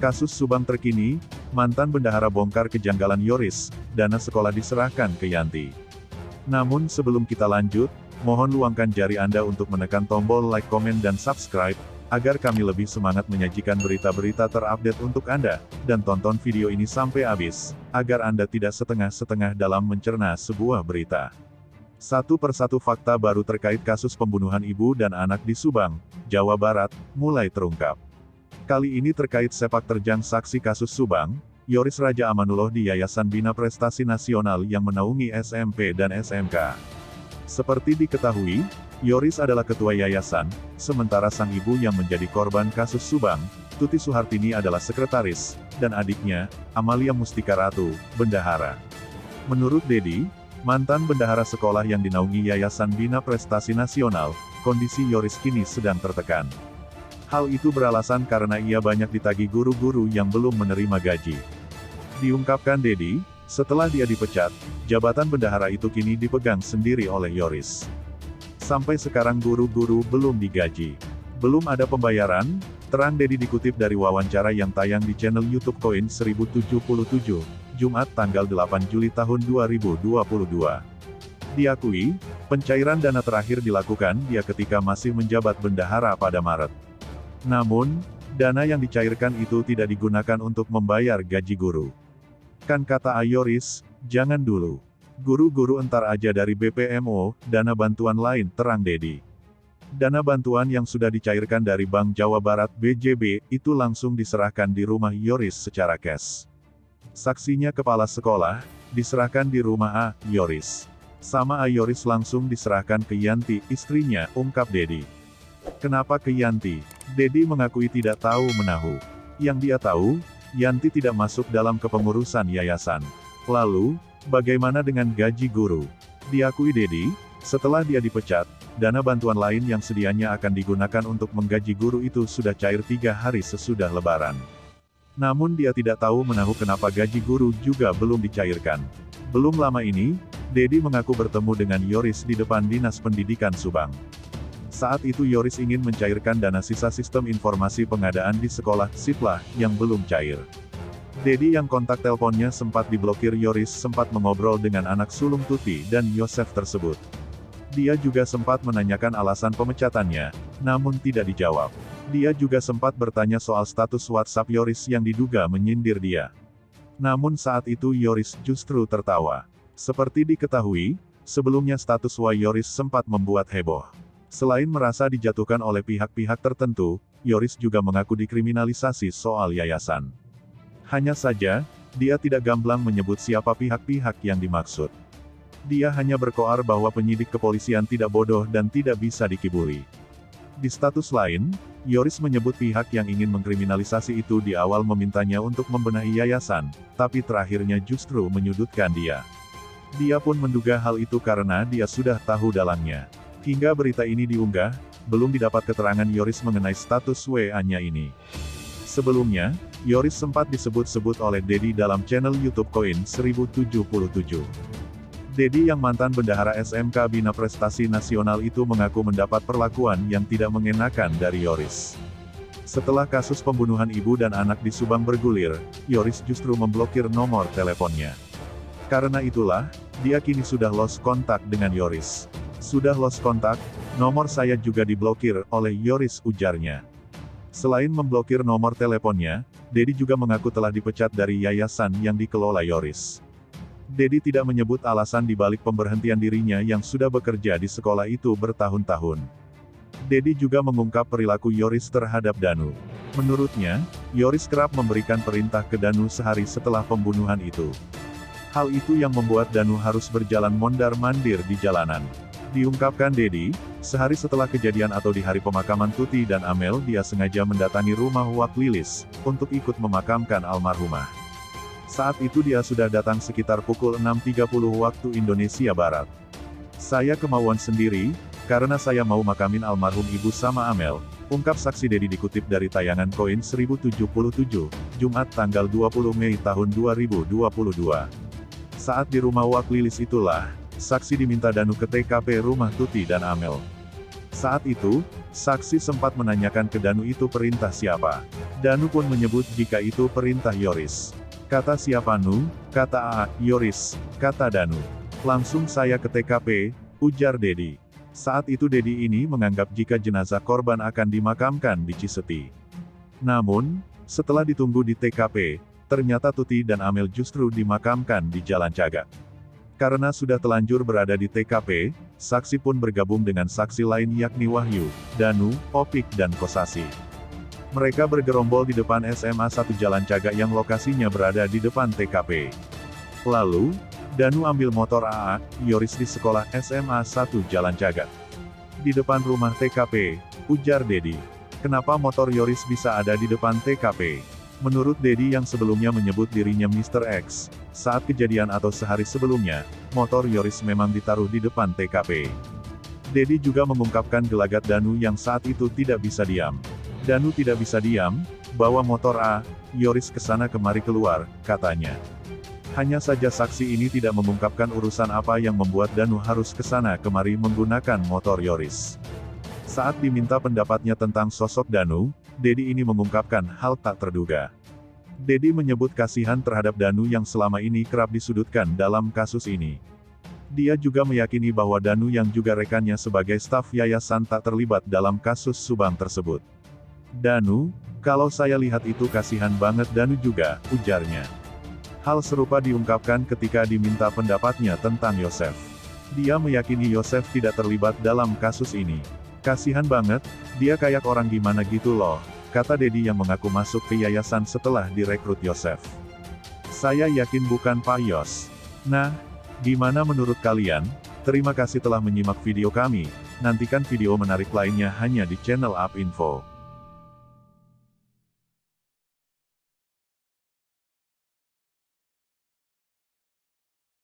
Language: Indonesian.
Kasus Subang terkini, mantan bendahara bongkar kejanggalan Yoris, dana sekolah diserahkan ke Yanti. Namun sebelum kita lanjut, mohon luangkan jari Anda untuk menekan tombol like, komen, dan subscribe, agar kami lebih semangat menyajikan berita-berita terupdate untuk Anda, dan tonton video ini sampai habis, agar Anda tidak setengah-setengah dalam mencerna sebuah berita. Satu persatu fakta baru terkait kasus pembunuhan ibu dan anak di Subang, Jawa Barat, mulai terungkap. Kali ini terkait sepak terjang saksi kasus Subang, Yoris Raja Amanullah di Yayasan Bina Prestasi Nasional yang menaungi SMP dan SMK. Seperti diketahui, Yoris adalah ketua yayasan, sementara sang ibu yang menjadi korban kasus Subang, Tuti Suhartini adalah sekretaris, dan adiknya, Amalia Mustika Ratu, bendahara. Menurut Dedi, mantan bendahara sekolah yang dinaungi Yayasan Bina Prestasi Nasional, kondisi Yoris kini sedang tertekan. Hal itu beralasan karena ia banyak ditagih guru-guru yang belum menerima gaji. Diungkapkan Dedi, setelah dia dipecat, jabatan bendahara itu kini dipegang sendiri oleh Yoris. Sampai sekarang guru-guru belum digaji. Belum ada pembayaran, terang Dedi dikutip dari wawancara yang tayang di channel YouTube Koin 1077, Jumat tanggal 8 Juli tahun 2022. Diakui, pencairan dana terakhir dilakukan dia ketika masih menjabat bendahara pada Maret. Namun, dana yang dicairkan itu tidak digunakan untuk membayar gaji guru. Kan kata Yoris, jangan dulu. Guru-guru entar aja dari BPMO, dana bantuan lain, terang Dedi. Dana bantuan yang sudah dicairkan dari Bank Jawa Barat BJB, itu langsung diserahkan di rumah Yoris secara cash. Saksinya kepala sekolah, diserahkan di rumah Yoris. Sama Yoris langsung diserahkan ke Yanti, istrinya, ungkap Dedi. Kenapa ke Yanti? Dedi mengakui tidak tahu menahu. Yang dia tahu, Yanti tidak masuk dalam kepengurusan yayasan. Lalu, bagaimana dengan gaji guru? Diakui Dedi, setelah dia dipecat, dana bantuan lain yang sedianya akan digunakan untuk menggaji guru itu sudah cair 3 hari sesudah Lebaran. Namun dia tidak tahu menahu kenapa gaji guru juga belum dicairkan. Belum lama ini, Dedi mengaku bertemu dengan Yoris di depan Dinas Pendidikan Subang. Saat itu Yoris ingin mencairkan dana sisa sistem informasi pengadaan di sekolah, Siplah, yang belum cair. Dedi yang kontak teleponnya sempat diblokir. Yoris sempat mengobrol dengan anak sulung Tuti dan Yosef tersebut. Dia juga sempat menanyakan alasan pemecatannya, namun tidak dijawab. Dia juga sempat bertanya soal status WhatsApp Yoris yang diduga menyindir dia. Namun saat itu Yoris justru tertawa. Seperti diketahui, sebelumnya status Yoris sempat membuat heboh. Selain merasa dijatuhkan oleh pihak-pihak tertentu, Yoris juga mengaku dikriminalisasi soal yayasan. Hanya saja, dia tidak gamblang menyebut siapa pihak-pihak yang dimaksud. Dia hanya berkoar bahwa penyidik kepolisian tidak bodoh dan tidak bisa dikibuli. Di status lain, Yoris menyebut pihak yang ingin mengkriminalisasi itu di awal memintanya untuk membenahi yayasan, tapi terakhirnya justru menyudutkan dia. Dia pun menduga hal itu karena dia sudah tahu dalangnya. Hingga berita ini diunggah, belum didapat keterangan Yoris mengenai status WA-nya ini. Sebelumnya, Yoris sempat disebut-sebut oleh Dedi dalam channel YouTube Koin 1077. Dedi yang mantan bendahara SMK Bina Prestasi Nasional itu mengaku mendapat perlakuan yang tidak mengenakan dari Yoris. Setelah kasus pembunuhan ibu dan anak di Subang bergulir, Yoris justru memblokir nomor teleponnya. Karena itulah, dia kini sudah lost kontak dengan Yoris. Sudah lost kontak, nomor saya juga diblokir oleh Yoris, ujarnya. Selain memblokir nomor teleponnya, Dedi juga mengaku telah dipecat dari yayasan yang dikelola Yoris. Dedi tidak menyebut alasan di balik pemberhentian dirinya yang sudah bekerja di sekolah itu bertahun-tahun. Dedi juga mengungkap perilaku Yoris terhadap Danu. Menurutnya, Yoris kerap memberikan perintah ke Danu sehari setelah pembunuhan itu. Hal itu yang membuat Danu harus berjalan mondar-mandir di jalanan. Diungkapkan Dedi, sehari setelah kejadian atau di hari pemakaman Tuti dan Amel dia sengaja mendatangi rumah Wak Lilis, untuk ikut memakamkan almarhumah. Saat itu dia sudah datang sekitar pukul 6.30 waktu Indonesia Barat. Saya kemauan sendiri, karena saya mau makamin almarhum ibu sama Amel, ungkap saksi Dedi dikutip dari tayangan Koin 1077, Jumat tanggal 20 Mei tahun 2022. Saat di rumah Wak Lilis itulah, saksi diminta Danu ke TKP rumah Tuti dan Amel. Saat itu, saksi sempat menanyakan ke Danu itu perintah siapa. Danu pun menyebut jika itu perintah Yoris. Kata siapa Nu? Kata Yoris, kata Danu. Langsung saya ke TKP, ujar Dedi. Saat itu Dedi ini menganggap jika jenazah korban akan dimakamkan di Ciseti. Namun, setelah ditunggu di TKP, ternyata Tuti dan Amel justru dimakamkan di Jalan Cagak. Karena sudah telanjur berada di TKP, saksi pun bergabung dengan saksi lain yakni Wahyu, Danu, Opik dan Kosasi. Mereka bergerombol di depan SMA 1 Jalan Cagak yang lokasinya berada di depan TKP. Lalu, Danu ambil motor Yoris di sekolah SMA 1 Jalan Cagak. Di depan rumah TKP, ujar Dedi. Kenapa motor Yoris bisa ada di depan TKP? Menurut Dedi yang sebelumnya menyebut dirinya Mr. X, saat kejadian atau sehari sebelumnya, motor Yoris memang ditaruh di depan TKP. Dedi juga mengungkapkan gelagat Danu yang saat itu tidak bisa diam. Danu tidak bisa diam, bawa motor Yoris kesana kemari keluar, katanya. Hanya saja saksi ini tidak mengungkapkan urusan apa yang membuat Danu harus kesana kemari menggunakan motor Yoris. Saat diminta pendapatnya tentang sosok Danu, Dedi ini mengungkapkan hal tak terduga. Dedi menyebut kasihan terhadap Danu yang selama ini kerap disudutkan dalam kasus ini. Dia juga meyakini bahwa Danu yang juga rekannya sebagai staf yayasan tak terlibat dalam kasus Subang tersebut. Danu, kalau saya lihat itu kasihan banget Danu juga, ujarnya. Hal serupa diungkapkan ketika diminta pendapatnya tentang Yosef. Dia meyakini Yosef tidak terlibat dalam kasus ini. Kasihan banget, dia kayak orang gimana gitu loh, kata Dedi yang mengaku masuk ke yayasan setelah direkrut Yosef. Saya yakin bukan Pak Yos. Nah, gimana menurut kalian? Terima kasih telah menyimak video kami, nantikan video menarik lainnya hanya di channel Up Info.